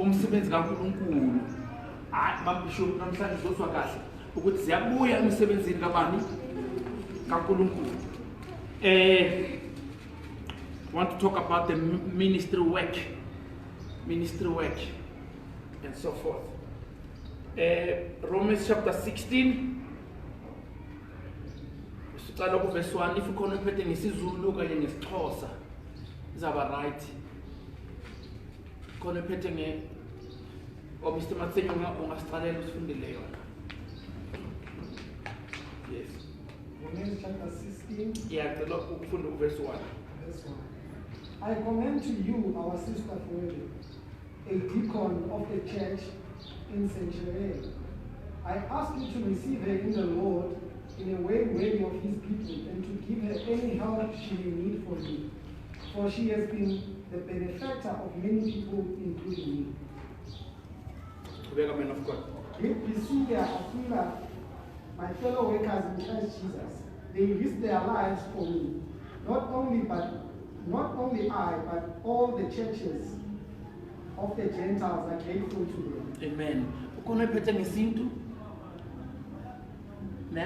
umsebenzi kaNkulunkulu mabishop namhlanje sizozwa kahle ukuthi ziyabuya emsebenzini kabani kaNkulunkulu. I want to talk about the ministry work and so forth. Romans chapter 16 sicala ku verse 1. If ukhona uphethe ngesizulu kanye ngesixhosa izaba right. Khona uphethe nge Mr. Matsenyo ungasicalela usifundele yona. Yes. Romans chapter 16. Yeah, the Lord ukufunda verse 1. Verse 1. I commend to you our sister Phoebe, a deacon of the church in Sanctuary. I ask you to receive her in the Lord in a way worthy of his people and to give her any help she may need from you. For she has been the benefactor of many people, including me. Man of God. With Priscilla, Aquila, my fellow workers in Christ Jesus, they risked their lives for me. Not only I, but all the churches of the Gentiles are grateful to them. Amen. Ukhona ephethe ngesintu? Ne?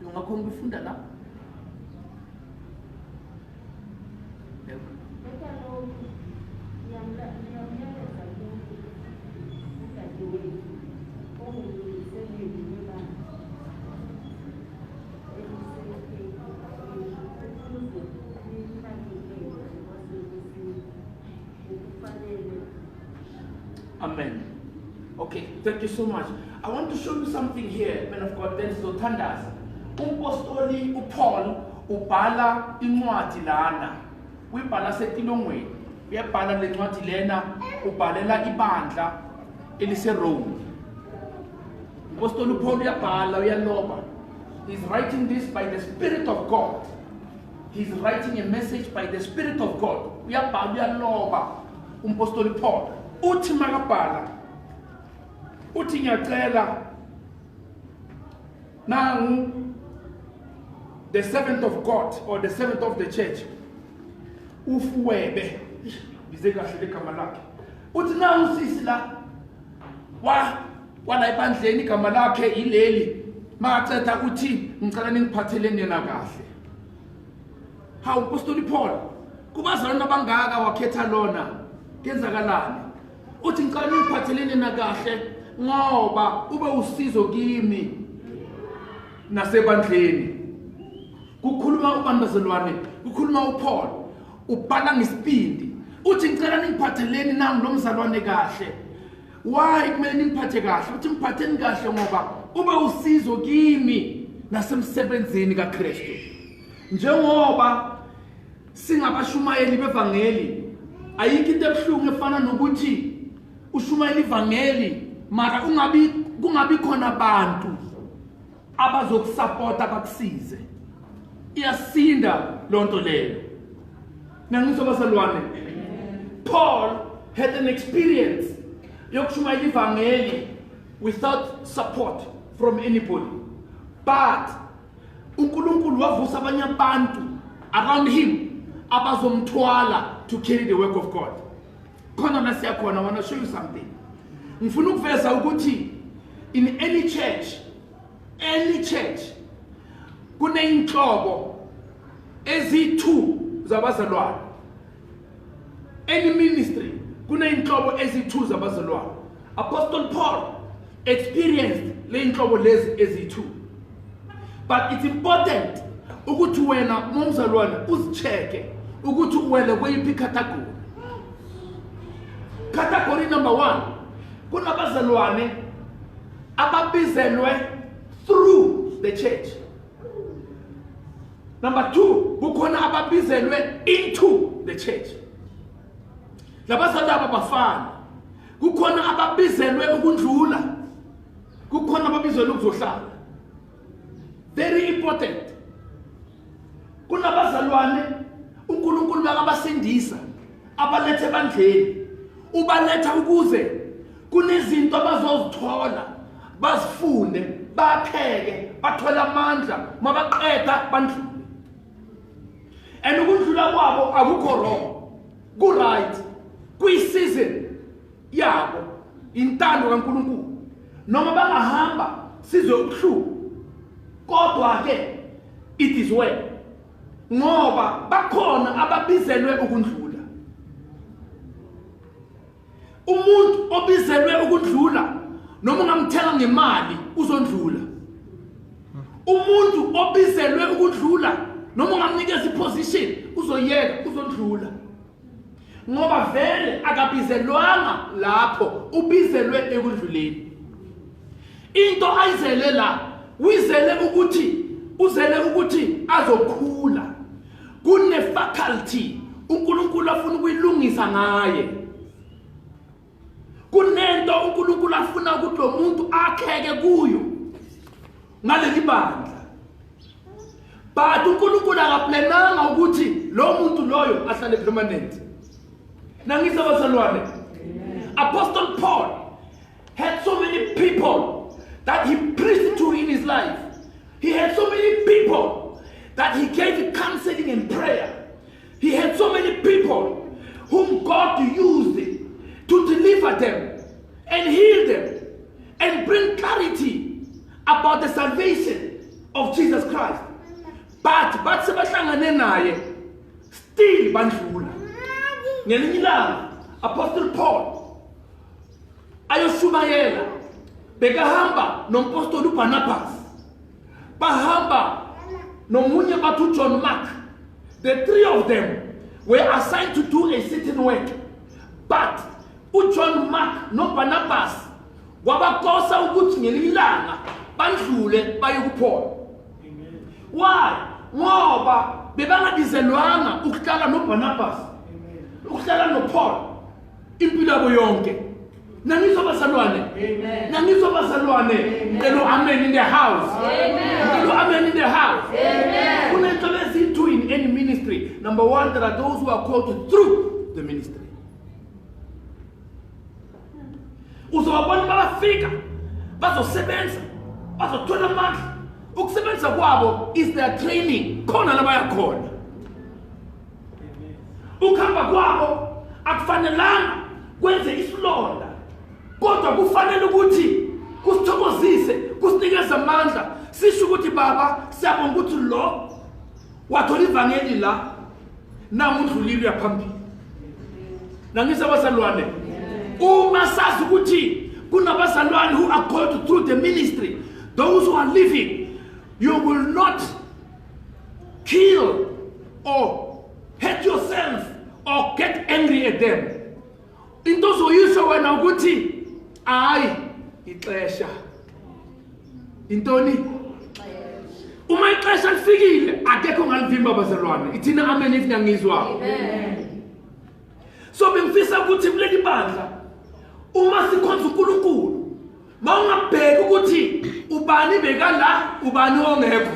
Ungakhona ukufunda la? Amen. Okay, thank you so much. I want to show you something here, man of God. Then Zothandaza. Umpostoli uPaul ubhala incwadi lana. Uyibhala setilongweni. Uyabhala le ncwadi lena ubhalela ibandla eliseRome. Umpostoli uPaul uyabhala uyaloba. He's writing this by the Spirit of God. He's writing a message by the Spirit of God. Uyabhala uyaloba umpostoli Paul. Uthi makabhala uthi ngiyacela nangu the servant of God or the servant of the church uFuwebe bize kahle legama lakhe uthi nangu sisi la wala ebandleni igama lakhe ileli macetha uthi ngicela ningiphatheleni yena kahle. Hawu umpostoli Paul kubazalwana bangaka wakhetha lona kenzakalani uthi ngicela ningiphatheleni na kahle ngoba ube usizo kimi nasebandleni. Kukhuluma ubandazalwane, kukhuluma uPaul ubhala ngesibindi uthi ngicela ningiphatheleni nangu lomzalwane kahle. Why kumele ningiphathe kahle? Uthi ngiphatheni kahle ngoba ube usizo kimi nasemsebenzini kaKristu. Njengoba singabashumayeli bevangeli ayikho into ebuhlungu efana nokuthi ushumayela ivangeli mara kungabi khona abantu abazokusupporta bakusize. Iyasinda lonto leyo. Nangiso basalwane. Paul had an experience yokushumayela ivangeli without support from anybody. But uNkulunkulu wavusa abanye abantu around him abazomthwala to carry the work of God. Khona nasiyakhona, I want to show you something. Ngifuna ukuveza ukuthi in any church kuneyinhlobo ezi2 zabazalwane. Any ministry kuneyinhlobo ezi2 zabazalwane. Apostle Paul experienced le inhlobo lezi ezi2. But it's important ukuthi wena momzalwane uzicheke ukuthi uwele kweyiphi category. Category number 1 kunabazalwane ababizelwe through the church. Number 2 kukhona ababizelwe into the church. Labazalwane abafana kukhona ababizelwe ukundlula, kukhona ababizelwe ukuzohlala. Very important. Kunabazalwane uNkulunkulu bakabasindisa abalethe ebandleni, ubaletha ukuze kunezinto abazozithola, bazifunde, bapheke, bathola amandla, mabaqeda bandlule. And ukundlula kwabo akukho wrong, ku right, kuyi season yabo intando kaNkulunkulu noma bangahamba sizwe ubuhlungu kodwa ke it is well ngoba bakhona ababizelwe ukundlula. Umuntu obizelwe ukundlula noma ungamthenga ngemali uzondlula. Umuntu obizelwe ukundlula noma ungamnikeza iposition uzoyeka uzondlula. Ngoba vele akabizelwanga lapho ubizelwe ekudluleni. Into ayizele la uzele ukuthi azokhula. Kune faculty uNkulunkulu afuna ukuyilungisa ngaye. Kunento uNkulunkulu afuna ukuthi lo muntu akheke kuyo ngaleli bandla. But uNkulunkulu akaplananga ukuthi lo muntu loyo ahlale permanent. Nangisa basalwane. Apostle Paul had so many people that he preached to in his life. He had so many people that he gave counseling and prayer. He had so many people whom God used to deliver them and heal them and bring clarity about the salvation of Jesus Christ. But sebahlangane naye still bandlula. Ngelinye ilanga Apostle Paul ayoshumayela bekahamba nompostoli uBarnabas. Bahamba nomunye bathu John Mark. The three of them were assigned to do a certain work. But uJohn Mark no Barnabas wabakosa ukuthi ngelinye ilanga bandlule baye kuPaul. Why? Ngoba bebangabizelwanga ukuhlala noBarnabas. Ukuhlala noPaul impilo yabo yonke. Nangizwa basalwane. Amen. Nangizwa basalwane. Ngelo amen in the house. Amen. Ngelo amen in the house. Amen. Kunento lezinto in any ministry. Number one, there are those who are called through the ministry. Uzobona babafika bazosebenza bazothola amandla. Ukusebenza kwabo is their training. Khona labaya khona. Ukhamba kwabo akufanelanga kwenze isilonda. Kodwa kufanele ukuthi kusithokozise, kusinikeze amandla. Sisho ukuthi baba siyabonga ukuthi lo wathola ivangeli la namudlulile yaphambili. Nangisa basalwane. Uma sazi ukuthi kunabazalwane who are called through the ministry, those who are living, you will not kill or hurt yourself or get angry at them. Into zoyisho wena ukuthi hayi ixesha intoni uma ixesha lifikile akekho ngalivimba bazalwane. Ithina amen if niyangizwa. Amen. So bengifisa ukuthi kuleli bandla uma sikhonza uNkulunkulu mawungabheka ukuthi ubani bekala ubani ongekho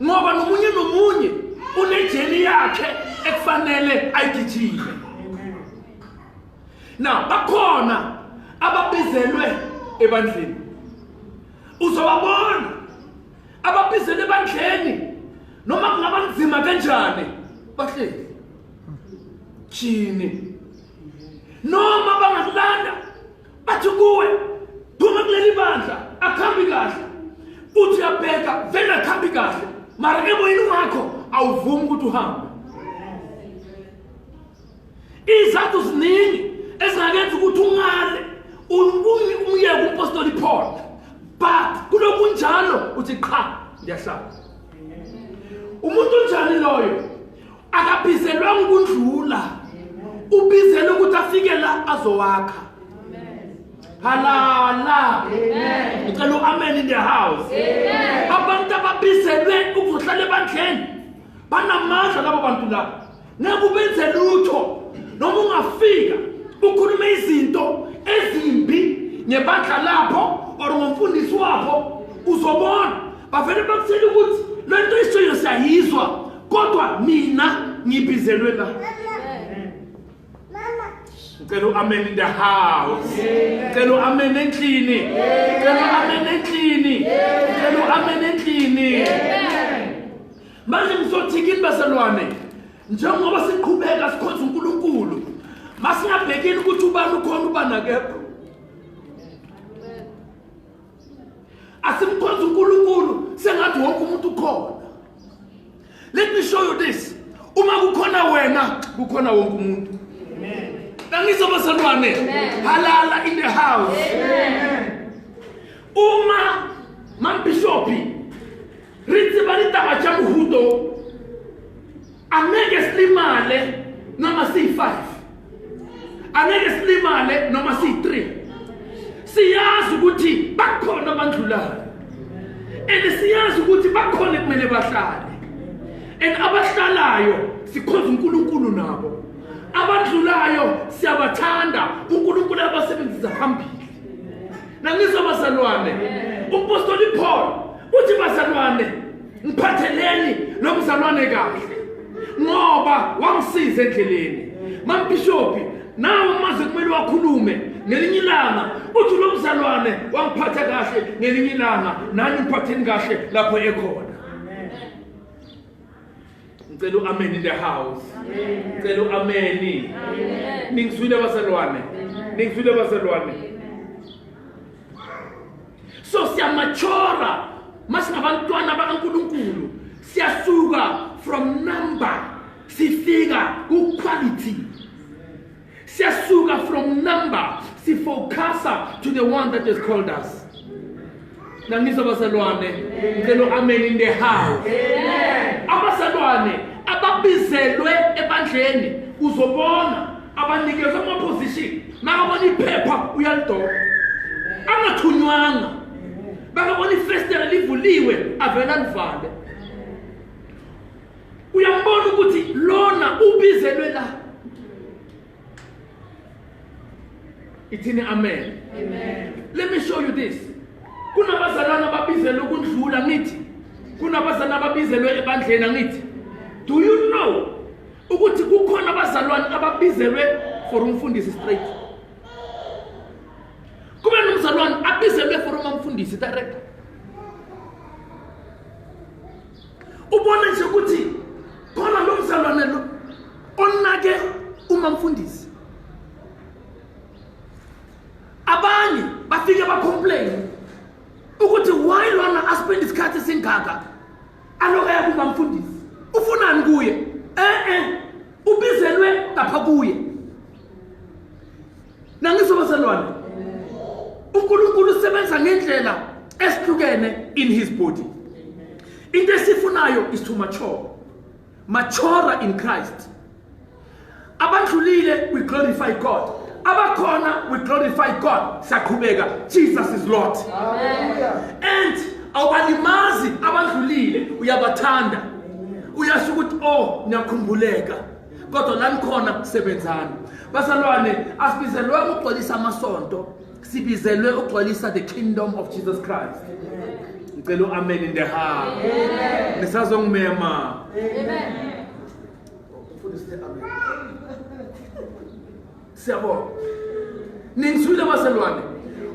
ngoba nomunye unejeni yakhe ekufanele ayigijime. Now bakhona ababizelwe ebandleni. Uzobabona ababizelwe ebandleni noma kungaba nzima kanjani bahlezi chini noma bangakulanda bathi kuwe phuma kuleli bandla akhambi kahle uthi uyabheka vele akhambi kahle mara emoyeni wakho awuvumi ukuthi uhambe. Izathu ziningi ezingakenza ukuthi ungale umyeke umpostoli Paul, but kulokhu njalo uthi qha ndiyahlala. Umuntu onjani loyo akabizelwanga ukundlula, ubizele ukuthi afike la azowakha. Halala. Amen. Ngicela amen in the house. Amen. Abantu ababizelwe ukuhlala ebandleni banamandla labo bantu labo. Nekubenze lutho noma ungafika ukhulume izinto ezimbi ngebandla lapho or ngomfundisi wakho uzobona bavele bakusela ukuthi lento ishoyo siyayizwa kodwa mina ngibizelwe la. Ngicela amen in the house. Ngicela amen endlini. Ngicela amen endlini. Ngicela amen endlini. Manje ngizothikini basalwane njengoba siqhubeka sikhonza uNkulunkulu masingabhekeni ukuthi ubani ukhona ubani akekho. Asimkhonza uNkulunkulu sengathi wonke umuntu ukhona. Let me show you this. Uma kukhona wena, kukhona wonke umuntu. Amen. Nangizobasalwane. Halala in the house. Amen. Uma mambishopi rithi balita bajamuhudo angeke slimale noma si5. Angeke slimale noma si3. Siyazi ukuthi bakhona abandlulayo. And siyazi ukuthi bakhona kumele bahlale. And abahlalayo sikhonza uNkulunkulu nabo. Abandlulayo siyabathanda uNkulunkulu abasebenzisa phambili. Nangizobasalwane. Umpostoli Paul uthi basalwane ngiphatheleni nomzalwane kahle. Ngoba wangisiza endleleni. Mambishopi nawe maze kumele wakhulume ngelinye ilanga uthi lo mzalwane wangiphatha kahle ngelinye ilanga nani ngiphatheni kahle lapho ekhona. Ngicela amen in the house. Ngicela amen. Ningizwile basalwane. Ningizwile basalwane. So siyamachora masingabantwana bakaNkulunkulu siyasuka from number sifika ku quality. Siyasuka from number sifocusa to the one that has called us. Nangizobasalwane. Ngicela amen in the house. Abasalwane ababizelwe ebandleni uzobona abanikezwe ama position nakabona iphepha uyalidoka angathunywanga bakabona ifestera livuliwe avela livale uyambona ukuthi lona ubizelwe la. Ithini amen. Let me show you this. Kunabazalwana ababizelwe ukundlula ngithi kunabazalwana ababizelwe ebandleni ngithi. Do you know ukuthi kukhona abazalwane ababizelwe for umfundisi straight? Kube nomzalwane abizelwe for umfundisi direct. Ubona nje ukuthi khona lo mzalwane lo onake umfundisi. Abanye bafike bacomplain ukuthi why lona aspend isikhathi singaka alokaya kumfundisi. Ufunani kuye? Ubizelwe lapha kuye. Nangizobasalwane. uNkulunkulu usebenza ngendlela esihlukene in his body. Into esifunayo is to mature. Mature in Christ. Abandlulile we glorify God. Abakhona we glorify God. Siyaqhubeka. Jesus is Lord. Amen. And awubalimazi abandlulile uyabathanda. Uyasho ukuthi oh niyakhumbuleka. Kodwa la nikhona kusebenzana. Basalwane asibizelwe ukugcwalisa amasonto. Sibizelwe ukugcwalisa the kingdom of Jesus Christ. Ngicela amen in the house. Amen. Nisazongimema. Amen. Siyabona. Ningizwile basalwane.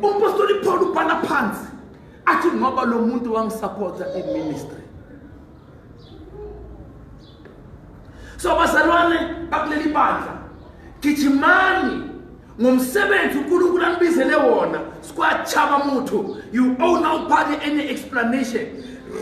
Umpostoli Paul ubhala phansi athi ngoba lo muntu wangisupporta in ministry. So basalwane bakuleli bandla gijimani ngomsebenzi uNkulunkulu anibizele wona sikwachaba muthu. You owe no party any explanation.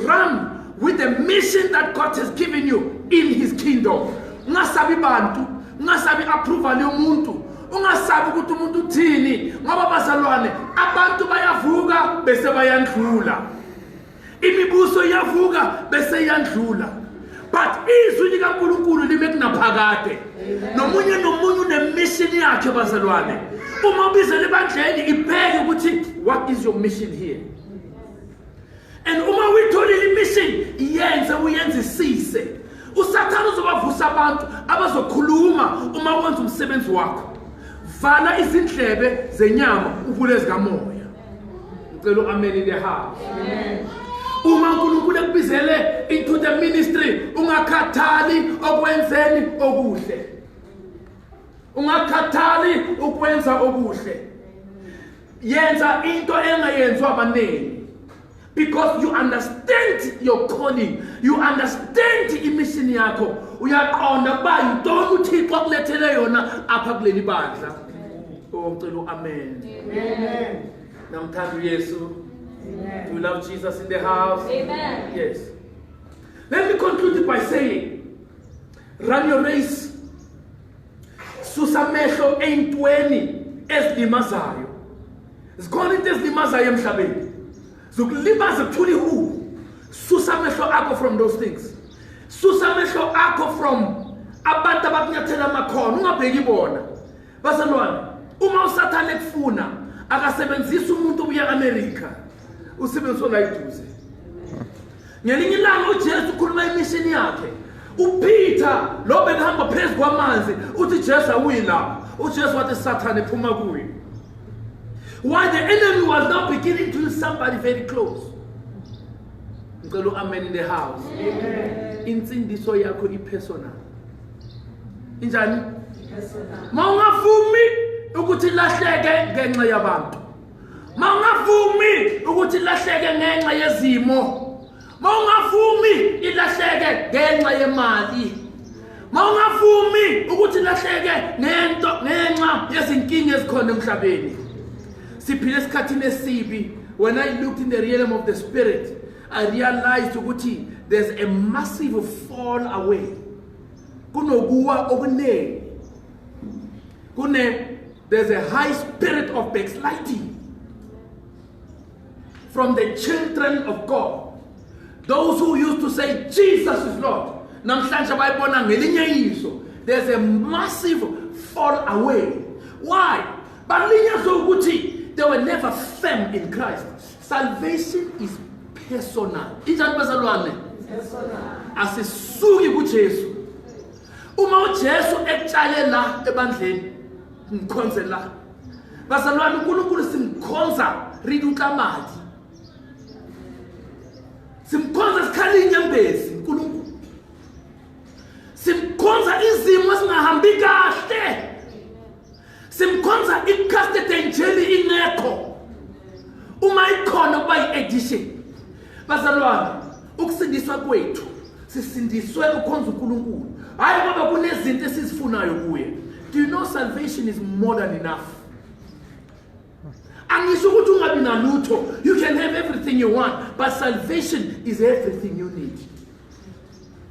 Run with the mission that God has given you in his kingdom. Ungasabi bantu, ungasabi approval yomuntu, ungasabi ukuthi umuntu uthini ngoba basalwane abantu bayavuka bese bayandlula. Imibuso iyavuka bese iyandlula. But izwi likaNkulunkulu lime kunaphakade. Nomunye unemission yakhe bazalwane. Uma ubizele ebandleni ibheke ukuthi what is your mission here? And uma uyitholile imission iyenze uyenzisise. Usathana uzobavusa abantu abazokhuluma uma wenza umsebenzi wakho. Vala izindlebe zenyama uvule zikamoya. Ngicela amen in the house. Amen. Uma uNkulunkulu ekubizele into the ministry ungakhathali okwenzeni okuhle. Ungakhathali ukwenza okuhle. Yenza into engayenzwa abaningi. Because you understand your calling, you understand imission yakho, uyaqonda ba yintoni uThixo akulethele yona apha kuleli bandla. Oh, amen. Amen. Namthanda uYesu. Amen. Do you love Jesus in the house? Amen. Yes. Let me conclude by saying, run your race. Susa amehlo ey'ntweni ezilimazayo. Zikhona into ezilimazayo emhlabeni. Zokulimaza kuthula ihubo. Susa amehlo akho from those things. Susa amehlo akho from abantu abakunyathela amakhono. Ungabheki bona. Bazalwane, uma uSathane ekufuna, akasebenzisa umuntu obuya eAmerica. Usebenzisa la eduze. Ngelinye ilanga uJesu ukhuluma imishini yakhe. uPeter lo bekahamba phezulu kwamanzi uthi Jesu awuyila. uJesu wathi Sathane phuma kuye. While the enemy was now beginning to use somebody very close. Ngicela amen in the house. Amen. Insindiso yakho ipersonal. Injani? Mawungavumi ukuthi lahleke ngenxa yabantu. Mawungavumi ukuthi lahleke ngenxa yezimo. Mawungavumi ilahleke ngenxa yemali. Mawungavumi ukuthi lahleke ngenxa yezinkinga ezikhona emhlabeni. Siphile esikhathini esibi. When I looked in the realm of the spirit, I realized ukuthi there's a massive fall away. Kunokuwa okuningi. There's a high spirit of backsliding from the children of God. Those who used to say Jesus is Lord. Namhlanje bayibona ngelinye iso. There's a massive fall away. Why? Balinyazwe ukuthi they were never firm in Christ. Salvation is personal. Injani bazalwane? Personal. Asisuki kuJesu. Uma uJesu etshale la ebandleni, ngikhonze la. Bazalwane, uNkulunkulu simkhonza ridi uNklamati. Simkhonza sikhali inyembezi uNkulunkulu. Simkhonza izimo ezingahambi kahle. Simkhonza ikhaste enjeli ingekho. Uma ikhona kuba yi-edition. Bazalwane, ukusindiswa kwethu sisindiswe ukhonza uNkulunkulu. Hayi ngoba kunezinto esizifunayo kuye. Do you know salvation is more than enough? Angisho ukuthi ungabi nalutho. You can have everything you want, but salvation is everything you need.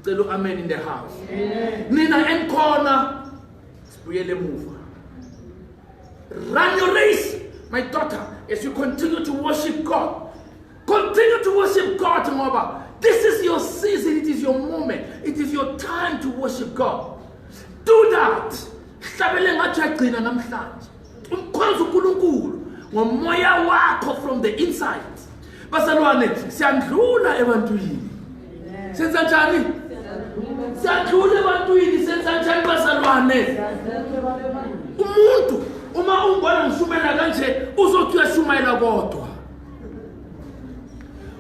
Celo amen in the house. Amen. Nina enkhona sibuyele emuva. Run your race, my daughter, as you continue to worship God. Continue to worship God, ngoba this is your season, it is your moment, it is your time to worship God. Do that. Hlabele ngathi uyagcina namhlanje. Umkhonza uNkulunkulu ngomoya wakho from the inside. Bazalwane, siyandlula ebantwini. Senza njani? Siyadlula ebantwini, senza njani bazalwane? Umuntu uma ungibona ngishumela kanje uzothi uyashumayela kodwa.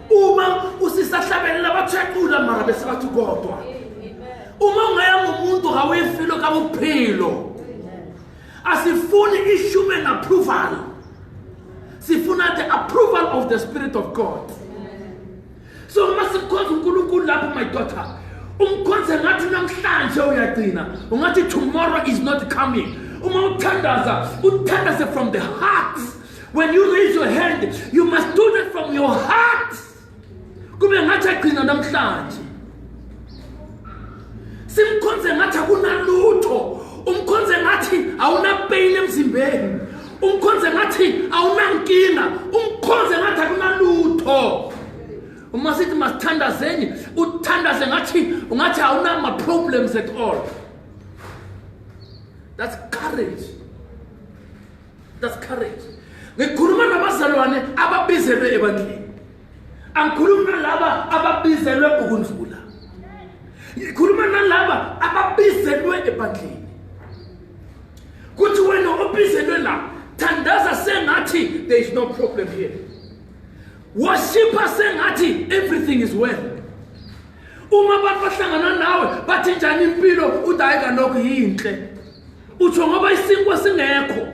Uma usisahlabelela bathaqula mara bese bathi kodwa. Uma ungaya ngomuntu awuyifilo kabuphilo. Asifuni i-human approval. Sifuna the approval of the Spirit of God. So masikhonza uNkulunkulu lapho, my daughter. Umkhonze ngathi namhlanje uyagcina. Ungathi tomorrow is not coming. Uma uthandaza from the heart. When you raise your hand, you must do that from your heart. Kube ngathi agcina namhlanje. Simkhonze ngathi akunalutho. Umkhonze ngathi awuna pain emzimbeni. Umkhonze ngathi awuna nkinga. Umkhonze ngathi akunalutho. Uma sithi masithandazeni, uthandaze ngathi awuna ma problems at all. That's courage. That's courage. Ngikhuluma nabazalwane ababizelwe ebandleni. Angikhulumi nalaba ababizelwe ukundlula. Ngikhuluma nalaba ababizelwe ebandleni. Kuthi wena obizelwe la, thandaza sengathi there is no problem here. Worship sengathi everything is well. Uma abantu bahlangana nawe bathi njani impilo, udayika lokho yinhle. Utsho ngoba isinkwa singekho.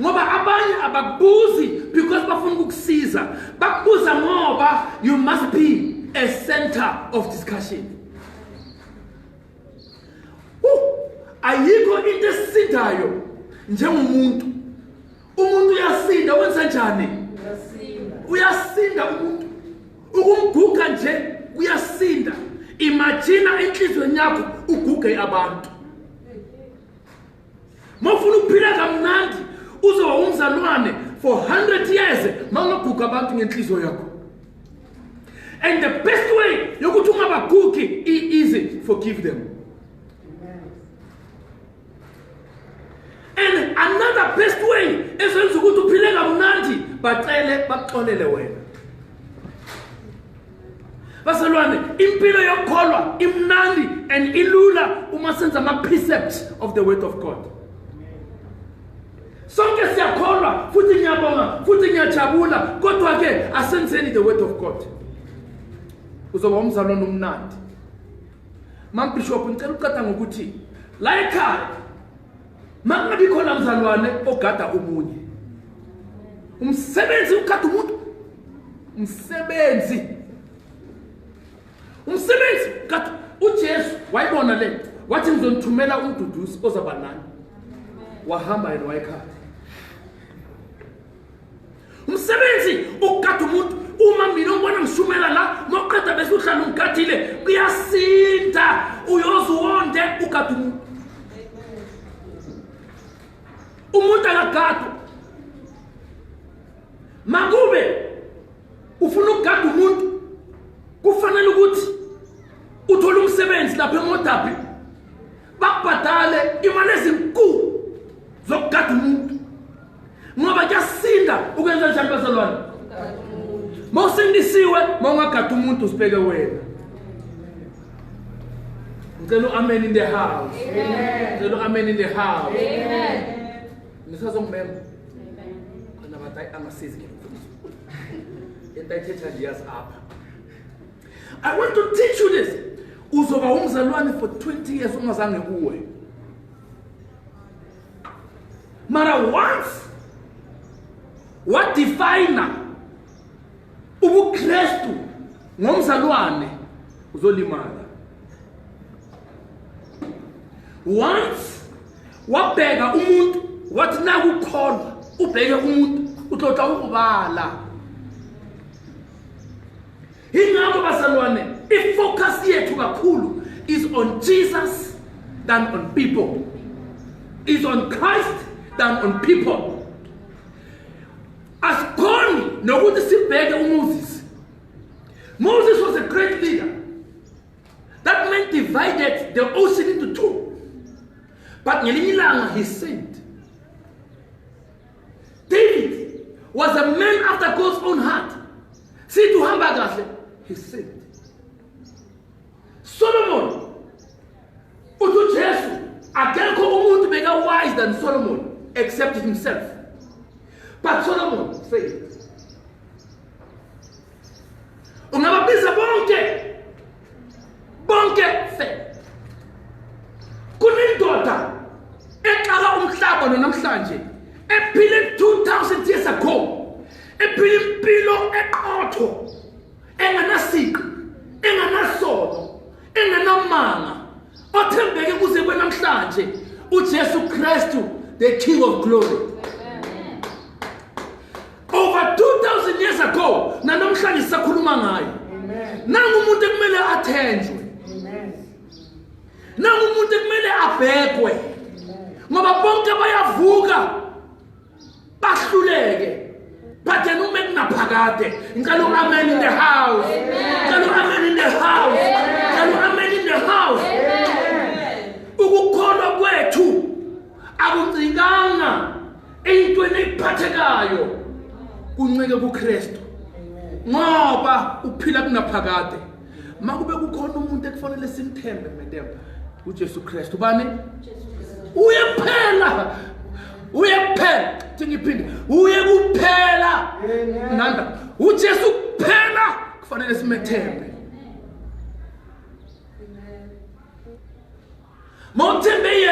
Ngoba abanye abakubuzi because bafuna ukukusiza. Bakubuza ngoba you must be a center of discussion. Ayikho into esindayo njengomuntu njani? Uyasinda umuntu. Ukumguga nje uyasinda. Imagine enhlizweni yakho uguge abantu. Mawufuna ukuphila kamnandi uzoba umzalwane for 100 years mangaguga abantu ngenhliziyo yakho. And the best way yokuthi ungabagugi is forgive them. And another best way esenza ukuthi uphile kamnandi bacele baxolele wena. Basalwane, impilo yokholwa imnandi and ilula uma senza ama precepts of the word of God. Sonke siyakholwa futhi ngiyabonga futhi ngiyajabula kodwa ke asenzeni the word of God. Uzoba umzalwane omnandi. Mam Bishop ngicela uqeda ngokuthi la ekhaya mangabi khona mzalwane ogada omunye. Umsebenzi ugada umuntu. Umsebenzi kade uJesu wayibona le wathi ngizonithumela umduduzi ozaba nani. Wahamba yena wayekhaya. Umsebenzi ukade umuntu uma mina ngibona ngishumela la maqeda bese uhlala ungigadile kuyasinda uyozuwonde ukade umuntu. Umuntu akagada. Makube ufuna ukugada umuntu kufanele ukuthi uthola umsebenzi lapha eModapi bakubhadale imali ezinkulu zokugada umuntu ngoba kuyasinda ukwenza njalo bazalwane. Mawusindisiwe mawungagada umuntu usibeke wena. Ngicela amen in the house. Amen. Ngicela amen in the house. Amen. Nisazongimema. Kana bathi angasizi ke. Entayithetha years up. I want to teach you this. Uzoba umzalwane for 20 years ungazange uwe. Mara once what define ubuKristu ngomzalwane uzolimala. Once wabheka umuntu wathi nakukholwa ubheke umuntu uhlotha ukubala. Ingakho bazalwane ifocus yethu kakhulu is on Jesus than on people. Is on Christ than on people. Asikhoni nokuthi sibheke uMoses. Moses was a great leader. That man divided the ocean into two. But ngelinye ilanga he sinned. David was a man after God's own heart. See to hamba kahle, he sinned. Solomon, uthi Jesu akekho umuntu beka wise than Solomon except himself. But Solomon failed. Ungababiza bonke failed. Kunindoda eqala umhlaba namhlanje ephile 2000 years ago. Ephile impilo eqotho enganasiko enganasono enganamanga othembeke kuze kwenamhlanje uJesu Kristu the King of Glory. Over 2000 years ago namhlanje sisakhuluma ngayo. Nangu umuntu ekumele athenjwe. Nangu umuntu ekumele abhekwe. Ngoba bonke bayavuka bahluleke. But then you make naphakade. Ngicela amen in the house. Ngicela amen in the house. Ngicela amen in the house. Ukukholwa kwethu akuncikanga entweni ephathekayo kuncike kuKristu. Ngoba uphila kunaphakade. Makube kukhona umuntu ekufanele simthembe madam uJesu Kristu bani? Uyaphela. Tingiphinde uye kuphela nanda uJesu kuphela kufanele simethembe. Mawuthembe